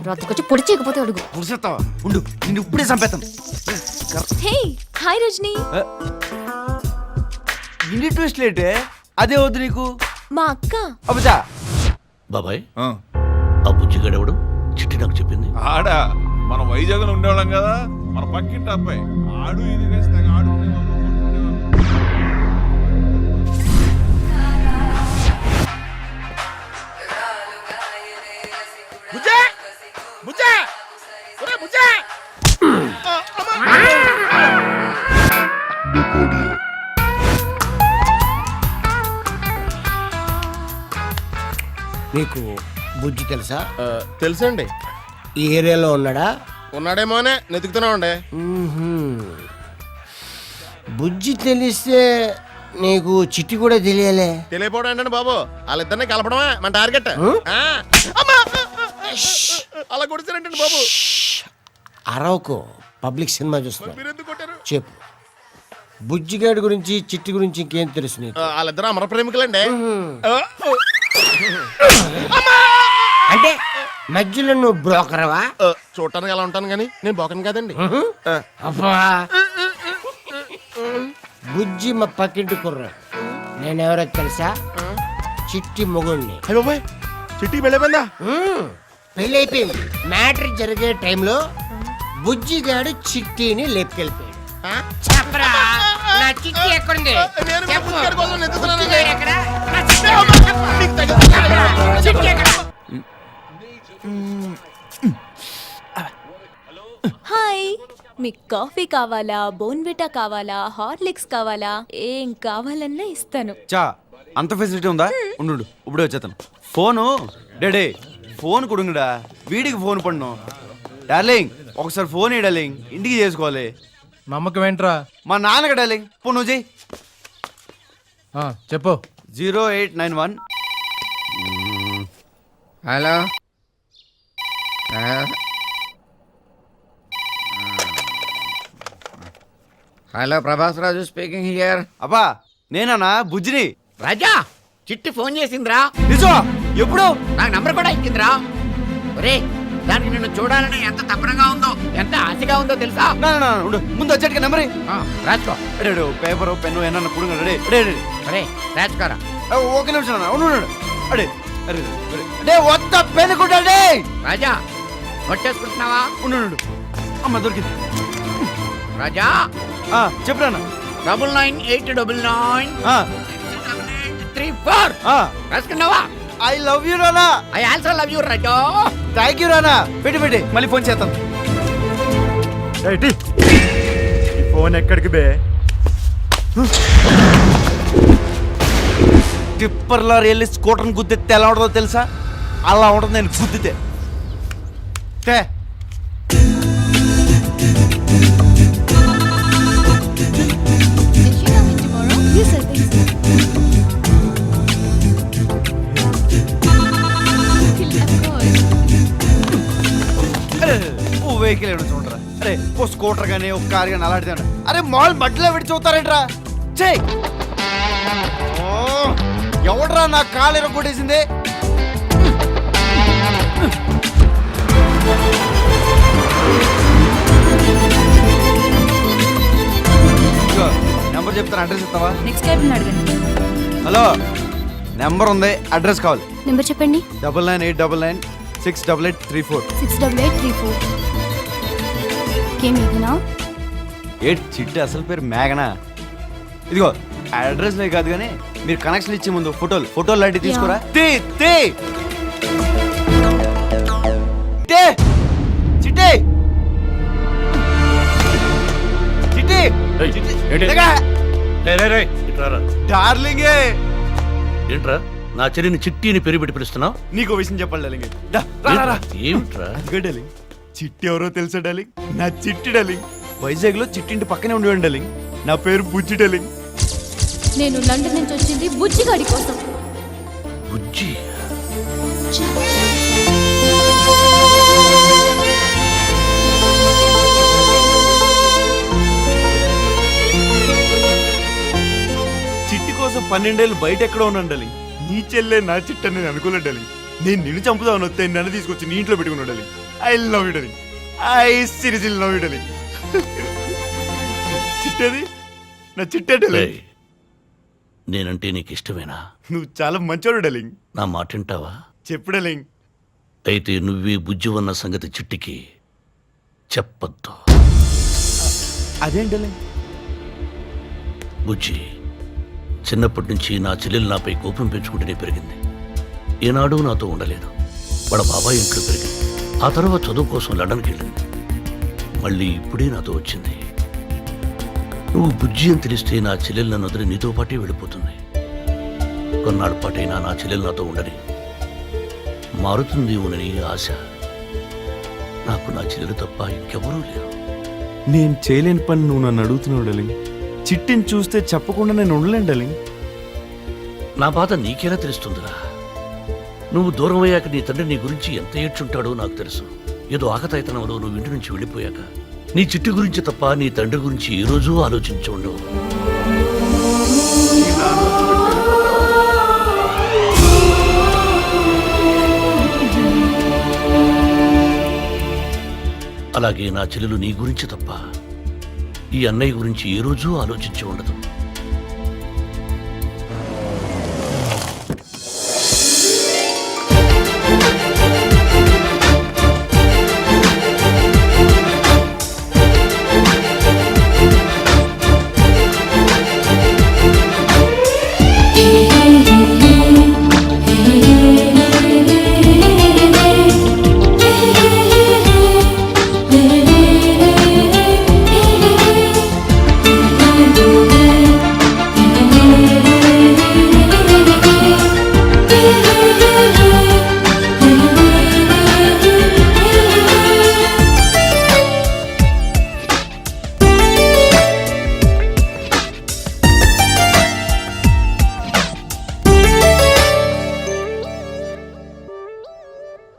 Speaker 1: రాత్రికొచ్చి పొడి చేయకపోతే అడుగు.
Speaker 2: పురుషత్తావా? ఉండు, నిన్ను ఇప్పుడే చంపేస్తాను.
Speaker 4: Hey hi Rajini.
Speaker 2: ఇన్ని ట్విస్ట్ లేటే? అదే వద్దు నీకు.
Speaker 4: మా అక్క.
Speaker 2: అబ్బా
Speaker 12: బాబాయ్, ఆ బుజ్జిగాడెవడు? చిట్టి నాకు చెప్పింది.
Speaker 3: ఆడా మనం వైజాగ్ ఉండేవాళ్ళం కదా, మన పక్కింటి అబ్బాయి. ఆడు ఇది వేస్తే ఆడుకునేవాళ్ళం.
Speaker 15: నీకు బుజ్జి తెలుసా?
Speaker 7: తెలుసండి.
Speaker 15: ఈ ఏరియాలో ఉన్నాడా?
Speaker 7: ఉన్నాడేమోనే వెతుకుతున్నామండి.
Speaker 15: బుజ్జి తెలిస్తే నీకు చిట్టి కూడా తెలియాలే.
Speaker 7: తెలియపోవడం ఏంటండి బాబు, వాళ్ళిద్దరిని కలపడమే మన టార్గెట్. అలా కొడిచారంటండి బాబు.
Speaker 15: అరవకు, పబ్లిక్ సినిమా చూస్తున్నా.
Speaker 7: మీరెందుకు కొట్టారు?
Speaker 15: చెప్పు, బుజ్జిగాడి గురించి చిట్టి గురించి ఇంకేం తెలుసు నీకు?
Speaker 7: వాళ్ళిద్దరు అమర ప్రేమికులండి.
Speaker 15: అంటే మధ్యలో నువ్వు బ్రోకరవా?
Speaker 7: చూడటానికి ఎలా ఉంటాను కానీ నేను బోకను కదండి.
Speaker 15: అబ్బా, బుజ్జి మా పక్కింటి కుర్ర. నేనెవరో తెలుసా? చిట్టి మొగుణ్ణి.
Speaker 7: బాబాయ్, చిట్టి వెళ్ళిపోయిందా?
Speaker 15: పెళ్ళి అయిపోయింది. మ్యాటర్ జరిగే టైంలో బుజ్జిగాడు చిట్టిని లేపుకెళ్ళిపోయాడు. చెప్పరా?
Speaker 7: నా చిట్టి ఎక్కడుంది? చెప్పు. బుజ్జి ఎక్కడ? నా చిట్టి ఎక్కడ?
Speaker 4: హాయ్, మీకు కాఫీ కావాలా, బోన్విటా కావాలా, హార్లిక్స్ కావాలా, ఏం కావాలన్నా ఇస్తాను.
Speaker 2: చా అంత ఫెసిలిటీ ఉందా? ఉండు ఇప్పుడే వచ్చేస్తాను. ఫోను డాడీ ఫోన్ కొడుంగుడా, వీడికి ఫోన్ పన్ను. డార్లింగ్ ఒకసారి ఫోన్ ఇయ్యి డార్లింగ్, ఇంటికి చేసుకోవాలి.
Speaker 15: నమ్మకం ఏంట్రా?
Speaker 2: మా నాన్నకి డార్లింగ్ ఫోన్ నువ్వు చెయ్యి.
Speaker 15: చెప్పు.
Speaker 2: 0891.
Speaker 9: Hello hello Prabhas Raju speaking here.
Speaker 2: అబ్బా నేనా బుజ్జిని.
Speaker 9: రాజా చిట్టి ఫోన్ చేసిందిరా.
Speaker 2: నిజమా? ఎప్పుడు?
Speaker 9: నాకు నంబర్ కూడా ఇచ్చిందిరా. ఒరే దానికి నిన్ను చూడాలని ఎంత తప్పనగా ఉందో, ఎంత ఆశగా ఉందో తెలుసా?
Speaker 2: ఉండు ముందు వచ్చేటికి నెంబర్
Speaker 9: రాసుకో.
Speaker 2: పేపర్ పెన్ను ఏమన్నా కుడుంగ.
Speaker 9: అరే రాసుకోరా.
Speaker 2: ఒక నిమిషం ఉండు. అడే అరే అడే వద్ద పెన్ను కుట్టాడే.
Speaker 9: రాజా కొట్టేసుకుంటున్నావా?
Speaker 2: ఉండు అమ్మ దొరికింది.
Speaker 9: రాజా
Speaker 2: చెప్పురా.
Speaker 9: 99893834 రాసుకున్నావా?
Speaker 2: I love you Rana.
Speaker 9: I also love you Raja.
Speaker 2: Thank you Rana. పెట్టి మళ్ళీ ఫోన్ చేస్తాను.
Speaker 13: ఫోన్ ఎక్కడికి బే?
Speaker 2: టిప్పర్లో వెళ్ళి స్కూటర్ని గుద్దితే ఎలా ఉంటుందో తెలుసా? అలా ఉంటుంది నేను గుద్దితే. ఓ వెహికల్ ఏడు చూడరా. అరే ఓ స్కూటర్ కానీ ఒక కార్ కానీ అలాంటిది. అరే మాల్ మధ్యలో విడి చూస్తారేంట్రా? చెయ్. ఎవడరా నా కాలు ఎరగొట్టేసింది? నెంబర్ చెప్తాను, అడ్రస్ ఇస్తావా?
Speaker 4: నెక్స్ట్ టైం అడగండి.
Speaker 2: హలో నెంబర్ ఉంది, అడ్రస్ కావాలి.
Speaker 1: నెంబర్ చెప్పండి.
Speaker 2: 9989968834.
Speaker 1: 68834.
Speaker 2: చిట్టి అసలు పేరు మేఘనా. ఇదిగో అడ్రస్ లే కాదు కానీ మీరు కనెక్షన్ ఇచ్చే ముందు ఫోటోలు లాంటి తీసుకోరా. డార్లింగే.
Speaker 12: ఏంట్రా నా చెల్లిని చిట్టిని పేరు పెట్టి పిలుస్తున్నావు?
Speaker 2: నీకు విషయం చెప్పాలి.
Speaker 12: ఏమిట్రా?
Speaker 2: చిట్టి ఎవరో తెలుసా డార్లింగ్? నా చిట్టి డార్లింగ్. వైజాగ్ లో చిట్టింటి పక్కనే ఉండేవాడి డార్లింగ్. నా పేరు బుజ్జి డార్లింగ్.
Speaker 1: నేను లండన్ నుంచి వచ్చింది బుజ్జిగాడి కోసం.
Speaker 12: బుజ్జి
Speaker 2: చిట్టి కోసం 12 ఏళ్ళు బయట ఎక్కడో ఉన్నాను డార్లింగ్. నీ చెల్లె నా చిట్టి అని నేను అనుకోలేదు డార్లింగ్. నేను నిన్ను చంపుదామని వస్తే నన్ను తీసుకొచ్చి నీ ఇంట్లో పెట్టుకున్నాడు darling. I love you darling. I seriously love you darling. చిట్టది నా చిట్టే డార్లింగ్.
Speaker 12: నేనంటే నీకు ఇష్టమేనా?
Speaker 2: నువ్వు చాలా మంచోడు డార్లింగ్.
Speaker 12: నా మాట వింటావా?
Speaker 2: చెప్పు డార్లింగ్.
Speaker 12: అయితే నువ్వే బుజ్జి ఉన్న సంగతి చిట్టికి చెప్పొద్దు.
Speaker 2: అదేంటి డార్లింగ్?
Speaker 12: బుజ్జి చిన్నప్పటి నుంచి నా చెల్లెలు నాపై కోపం పెంచుకుంటూనే పెరిగింది. ఏనాడు నాతో ఉండలేదు. వాళ్ళ బాబాయ్ ఇంట్లో పెరిగింది. ఆ తర్వాత చదువు కోసం లండన్కి వెళ్ళింది. మళ్ళీ ఇప్పుడే నాతో వచ్చింది. నువ్వు బుజ్జి అని తెలిస్తే నా చెల్లెలు నన్ను వదిలి నీతో పాటే వెళ్ళిపోతుంది. కొన్నాళ్ళ పాటైనా నా చెల్లెలు నాతో ఉండని, మారుతుందేమోనని ఆశ. నాకు నా చెల్లెలు తప్ప ఇంకెవరూ లేరు.
Speaker 2: నేను చేయలేని పని నువ్వు నన్ను అడుగుతున్నావు డార్లింగ్. చిట్టిని చూస్తే చెప్పకుండా నేను ఉండలేను డార్లింగ్.
Speaker 12: నా బాధ నీకెలా తెలుస్తుందిరా? నువ్వు దూరం అయ్యాక నీ తండ్రి నీ గురించి ఎంత ఏడ్చుంటాడో నాకు తెలుసు. ఏదో ఆకతాయితనంలో నువ్వు ఇంటి నుంచి వెళ్ళిపోయాక నీ చిట్టి గురించి తప్ప నీ తండ్రి గురించి ఏ రోజూ ఆలోచించి ఉండవు. అలాగే నా చెల్లెలు నీ గురించి తప్ప ఈ అన్నయ్య గురించి ఏ రోజూ ఆలోచించి ఉండదు.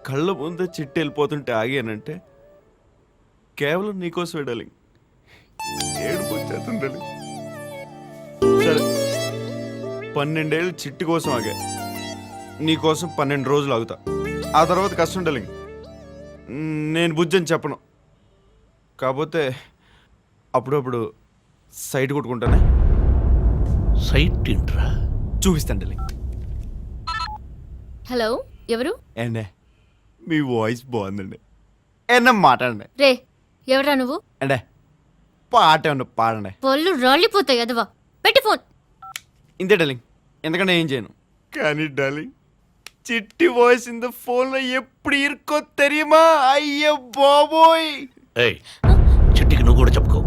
Speaker 2: కళ్ళ ముందే చిట్టి వెళ్ళిపోతుంటే ఆగానంటే కేవలం నీకోసం డార్లింగ్. ఏడుపు వచ్చేస్తుంది డార్లింగ్. సరే 12 ఏళ్ళు చిట్టి కోసం ఆగా, నీకోసం 12 రోజులు ఆగుతా. ఆ తర్వాత కష్టం డార్లింగ్. నేను బుజ్జి అని చెప్పను, కాకపోతే అప్పుడప్పుడు సైట్ కొట్టుకుంటానే.
Speaker 12: సైట్ ఏంట్రా?
Speaker 2: చూపిస్తాను డార్లింగ్.
Speaker 1: హలో, ఎవరు?
Speaker 2: ఏండే మీ వాయిస్ బాగుందండి, ఏమన్నా మాట్లాడండి.
Speaker 1: రే, ఎవరా నువ్వు?
Speaker 2: అంటే పాట ఏమన్నా పాడండి.
Speaker 1: పళ్ళు రాలిపోతాయి అదవా. పెట్టి ఫోన్.
Speaker 2: ఇంతే డార్లింగ్, ఎందుకంటే ఏం చేయను. కానీ డార్లింగ్, చిట్టి వాయిస్ ఇంత ఫోన్లో ఎప్పుడు ఇరుకో తెరియమా? అయ్యో బాబోయ్.
Speaker 12: ఏయ్, చిట్టికి నువ్వు కూడా చెప్పుకో.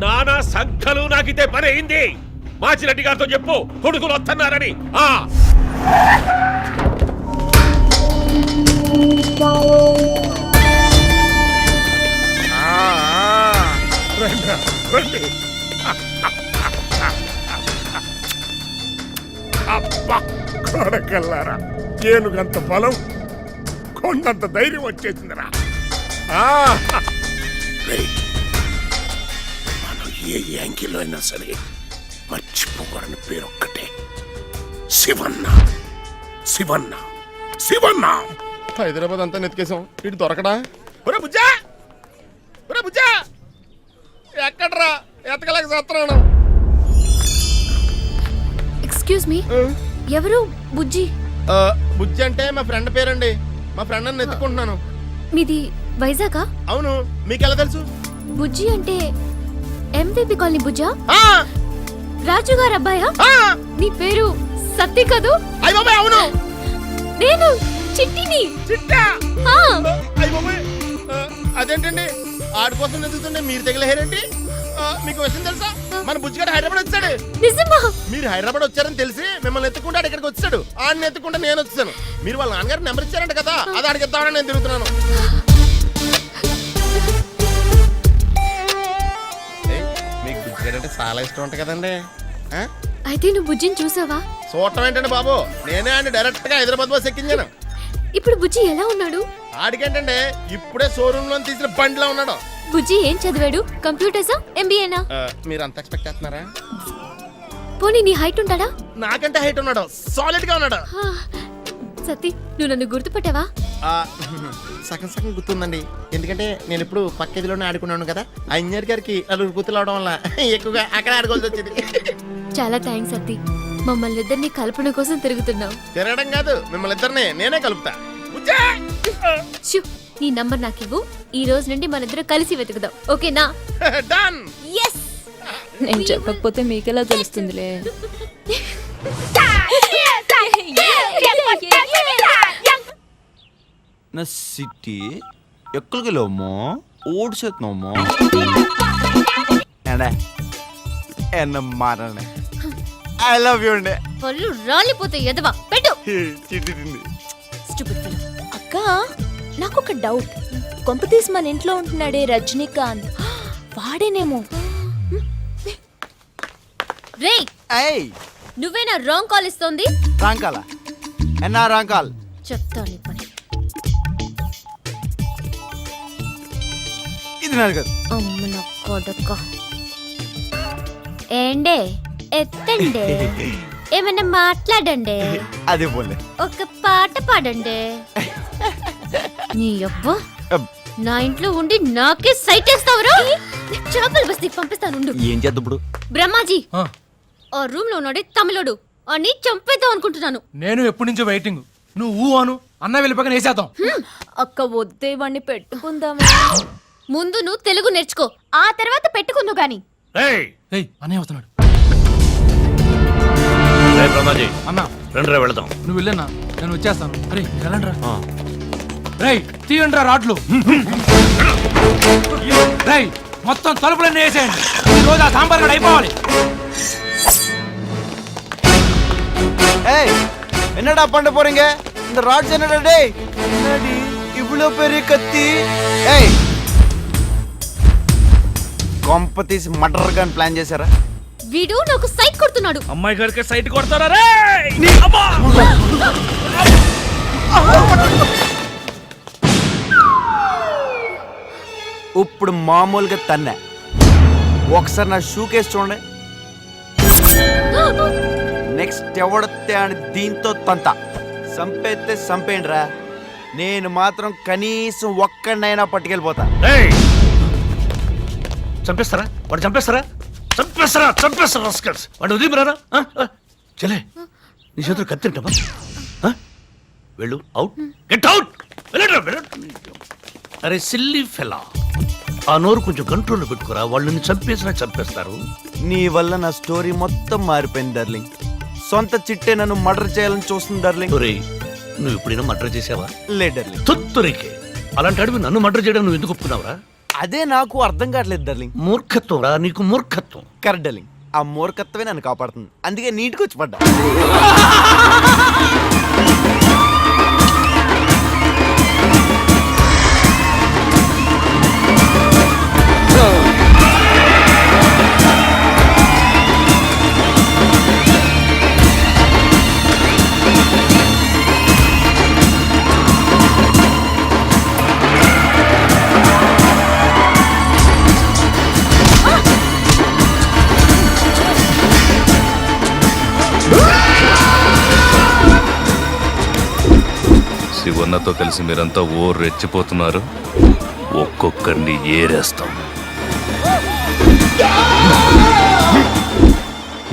Speaker 11: నానా సంఖ్యలు నాకితే పని అయింది. మాచిరెడ్డి గారితో చెప్పు కొడుకులు వస్తున్నారని.
Speaker 16: అబ్బా కొడకల్లారా, ఏనుగంత బలం, కొండంత ధైర్యం వచ్చేసిందిరా. మనం ఏ యాంగిల్లో అయినా సరే మర్చిపోకూడని పేరు ఒక్కటే, శివన్న. శివన్న, శివన్న.
Speaker 7: హైదరాబాద్ అంతా నెతికేసాం, ఇటు దొరకడా? ఒరే బుజ్జా, ఒరే బుజ్జా, ఎక్కడ్రా? ఎతకలేక చేస్తున్నాను.
Speaker 1: ఎక్స్క్యూజ్ మీ, ఎవరు బుజ్జి?
Speaker 7: బుజ్జి అంటే మా ఫ్రెండ్ పేరండి. మా ఫ్రెండ్ అని ఎత్తుకుంటున్నాను.
Speaker 1: మీది వైజాగా?
Speaker 7: అవును, మీకెలా తెలుసు?
Speaker 1: బుజ్జి అంటే ఎంవిపి కాలనీ బుజ్జా? రాజు గారు అబ్బాయా? నీ పేరు సత్తి కదూ?
Speaker 7: అవును,
Speaker 1: నేను చిట్టిని.
Speaker 7: చిట్టా? అదేంటండి, ఆడి కోసం ఎదుగుతుండే మీరు తెగలేరేంటి? మీకు విషయం తెలుసా? మన బుజ్జిగాడు హైదరాబాద్ వచ్చాడు.
Speaker 1: నిజమా?
Speaker 7: మీరు హైదరాబాద్ వచ్చారని తెలిసి మిమ్మల్ని ఎత్తుకుంటాడు ఇక్కడికి వచ్చాడు. ఆడిని ఎత్తుకుంటే నేను వచ్చాను. మీరు వాళ్ళ నాన్నగారు నెంబర్ ఇచ్చారంట కదా, అది ఆడికి ఇద్దామని నేను తిరుగుతున్నాను. మీకు బుజ్జిగాడు అంటే చాలా ఇష్టం ఉంటుంది కదండి.
Speaker 1: అయితే నువ్వు బుజ్జిని చూసావా?
Speaker 7: చూడటం ఏంటండి బాబు, నేనే ఆయన డైరెక్ట్ గా హైదరాబాద్ బస్ ఎక్కించాను.
Speaker 1: ఇప్పుడు బుజ్జి ఎలా ఉన్నాడు?
Speaker 7: ఆడికేంటంటే ఇప్పుడే షోరూమ్ లో తీసిన బండిలో ఉన్నాడు.
Speaker 1: బుజ్జి ఏం చదివాడు? కంప్యూటర్సా, ఎంబీఏనా?
Speaker 7: మీరు అంత ఎక్స్పెక్ట్ చేస్తున్నారా?
Speaker 1: పోనీ నీ హైట్ ఉంటాడా?
Speaker 7: నాకంటే హైట్ ఉన్నాడు, సాలిడ్ గా ఉన్నాడు.
Speaker 1: సతీ, నువ్వు నన్ను గుర్తుపట్టావా?
Speaker 7: సగం సగం గుర్తుందండి, ఎందుకంటే నేను ఇప్పుడు పక్క ఇదిలోనే ఆడుకున్నాను కదా. ఆ ఇంజనీర్ గారికి నలుగురు గుర్తులు అవడం వల్ల ఎక్కువగా అక్కడ ఆడుకోవాల్సి వచ్చింది.
Speaker 1: చాలా థ్యాంక్స్ సతీ, మమ్మల్ని ఇద్దరిని కల్పన కోసం తిరుగుతున్నావు.
Speaker 7: తిరగడం కాదు, మిమ్మల్ని ఇద్దరిని నేనే కలుపుతా.
Speaker 1: నీ నంబర్ నాకు ఇవ్వు. ఈ రోజు నుండి మన ఇద్దరు కలిసి వెతుకుదాం, ఓకేనా?
Speaker 7: డన్.
Speaker 1: yes.
Speaker 4: నేను చెప్పకపోతే మీకెలా తెలుస్తుందిలే.
Speaker 2: నా సిటీ ఎక్కడికెళ్ళమ్మా? ఓడిసేస్తున్నామ్మా. ఎన్న మాట్లాడే ఐ లవ్ యూ అండి.
Speaker 1: పళ్ళు రాలిపోతాయి ఎదవా. పెట్టు.
Speaker 2: చిట్టి తింది.
Speaker 4: అక్క, నాకు ఒక డౌట్. కొంపతీసి మన ఇంట్లో ఉంటున్నాడే రజనీకాంత్, వాడేనేమో.
Speaker 1: రేయ్, నువ్వేనా రాంగ్ కాల్ ఇస్తోంది?
Speaker 2: రాంగ్ కాలా? ఎన్నా రాంగ్ కాల్?
Speaker 1: చెప్తాను పని.
Speaker 2: ఇది నాది కాదు.
Speaker 1: అమ్మ నా కొడక. ఏండే, ఎత్తండి, ఏమన్నా మాట్లాడండి.
Speaker 2: అదే పోలే,
Speaker 1: ఒక పాట పాడండి. నీ అబ్బా, నా ఇంట్లో ఉండి నాకే సైట్ వేస్తావురా? చేపల బస్తీ పంపిస్తాను.
Speaker 2: ఏం చేద్దాం ఇప్పుడు?
Speaker 1: బ్రహ్మాజీ, ఆ రూమ్ లో ఉన్నాడే తమిళోడు, అని చంపేద్దాం అనుకుంటున్నాను.
Speaker 17: నేను ఎప్పటి నుంచో వెయిటింగ్. నువ్వు అను, అన్న వెళ్ళిపోక వేసేద్దాం.
Speaker 4: అక్క వద్దే వాణ్ణి పెట్టుకుందామా?
Speaker 1: ముందు నువ్వు తెలుగు నేర్చుకో, ఆ తర్వాత పెట్టుకుందు గాని.
Speaker 17: అన్నయ్య వస్తున్నాడు.
Speaker 12: అన్నా రండి, వెళదాం.
Speaker 17: నువ్వు వెళ్ళన్నా, నేను వచ్చేస్తాను. అరే వెళ్ళండ్రా. రేయ్, తీయండ్రా రాడ్లు. రేయ్, మొత్తం తలుపులన్నీ వేసేయండి. ఈ రోజు ఆ సాంబార్ గడ అయిపోవాలి.
Speaker 2: என்னடா பண்ண போறீங்க? இந்த ராட்ஸ் என்னடா டேய்? என்னடி இவ்ளோ பெரிய கத்தி? ஏய், కాంపతీస్ మర్డర్ గన్ ప్లాన్ చేశారా?
Speaker 1: వీడు నాకు సైట్ కొడుతున్నాడు.
Speaker 11: అమ్మాయి గారికి సైట్ కొడతారా రే?
Speaker 2: ఇప్పుడు మామూలుగా తన్నా. ఒకసారి నా షూ కేసు చూడండి. నెక్స్ట్ ఎవడొత్తే అని దీంతో తంత. సంపేస్తే సంపేయండి రా, నేను మాత్రం కనీసం ఒక్కడినైనా పట్టుకెళ్ళిపోతా.
Speaker 12: చంపేస్తారా వాడు? చంపేస్తారా? వాడు ఉదయం చలే నీ చేతులు కత్తింటావా? వెళ్ళు, అవుట్, గెట్ అవుట్. అరే సిల్లీ ఫెలా, ఆ నోరు కొంచెం కంట్రోల్లో పెట్టుకోరా. వాళ్ళని చంపేసినా చంపేస్తారు.
Speaker 2: నీ వల్ల నా స్టోరీ మొత్తం మారిపోయింది డార్లింగ్. సొంత చిట్టే నన్ను మర్డర్ చేయాలని చూస్తుంది డార్లింగ్.
Speaker 12: నువ్వు ఎప్పుడైనా మర్డర్ చేసావా?
Speaker 2: లేదు డార్లింగ్.
Speaker 12: తొత్తురికే అలాంటి అడివి నన్ను మర్డర్ చేయడం నువ్వు ఎందుకు ఒప్పుకున్నావురా?
Speaker 2: అదే నాకు అర్థం కావట్లేదు డార్లింగ్.
Speaker 12: మూర్ఖత్వం రా నీకు, మూర్ఖత్వం.
Speaker 2: కరెక్ట్ డార్లింగ్, ఆ మూర్ఖత్వమే నన్ను కాపాడుతుంది. అందుకే నీటికి వచ్చి పడ్డా.
Speaker 18: శివన్నతో కలిసి మీరంతా ఓ రెచ్చిపోతున్నారు. ఒక్కొక్కరిని ఏరేస్తాం.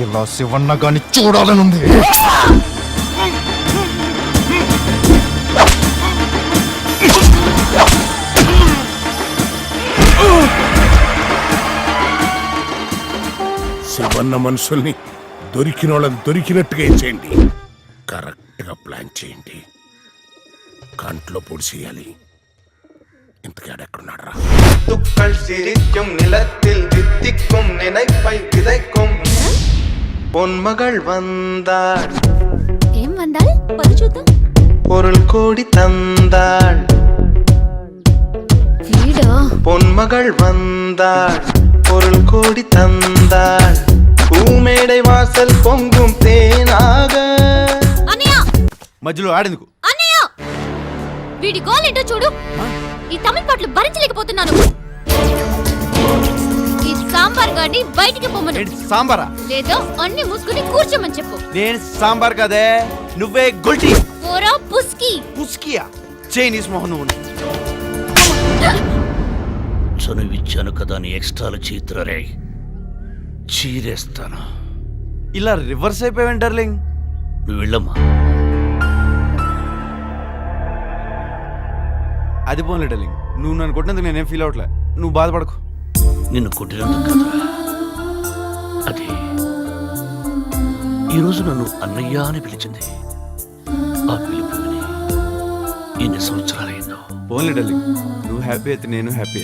Speaker 13: ఇలా శివన్న గాని చూడాలనుంది.
Speaker 11: శివన్న మనుషుల్ని దొరికిన వాళ్ళని దొరికినట్టుగా ఇచ్చేయండి. కరెక్ట్గా ప్లాన్ చేయండి. కంట్లో పొడిచేయాలి. ఇంతకాడెక్కడున్నాడు రా?
Speaker 5: துக்கள் சிரிக்கும் நிலத்தில் தித்திக்கும் நினைப்பை விதைக்கும் பொன்மகள் வந்தாள்.
Speaker 1: ఏం వందాల్? పది చూద్దాం.
Speaker 5: பொருள் கோடி தந்தாள்.
Speaker 1: వీడా?
Speaker 5: பொன்மகள் வந்தாள். பொருள் கோடி தந்தாள். பூமேடை வாசல் பொங்கும் தேனாக.
Speaker 1: అన్నయ్య
Speaker 2: మధ్యలో ఆడేందుకు?
Speaker 1: అన్నయ్య వీడి గోల్ ఏంటో చూడు. ఈ తమిళ పాటలు భరించలేకపోతున్నాను. ఈ సాంబార్ గాని బయటికి పొమ్మను.
Speaker 2: సాంబారా?
Speaker 1: లేదో అన్ని మూసుకుని కూర్చోమని చెప్పు.
Speaker 2: నేను సాంబార్ కదే, నువ్వే గుల్టీ.
Speaker 1: పోరా పుస్కి.
Speaker 2: పుస్కియా? చైనీస్ మొహం నువ్వు.
Speaker 12: చనువిచ్చాను కదా అని ఎక్స్ట్రాలు చీత్రరే చీరేస్తాను.
Speaker 2: ఇలా రివర్స్ అయిపోయావు డార్లింగ్.
Speaker 12: నువ్వు వెళ్ళమ్మా.
Speaker 2: అది పోన్లే డార్లింగ్, నువ్వు నన్ను కొట్టినందుకు నేనేం ఫీల్ అవట్లే. నువ్వు బాధపడకు.
Speaker 12: నిన్ను కొట్టినందుకు కదరా, అది ఈరోజు నన్ను అన్నయ్య అని పిలిచింది. ఆ పిలుపు విని ఎన్ని సంవత్సరాలైందో.
Speaker 2: పోన్లే డార్లింగ్, నువ్వు హ్యాపీ అయితే నేను హ్యాపీ.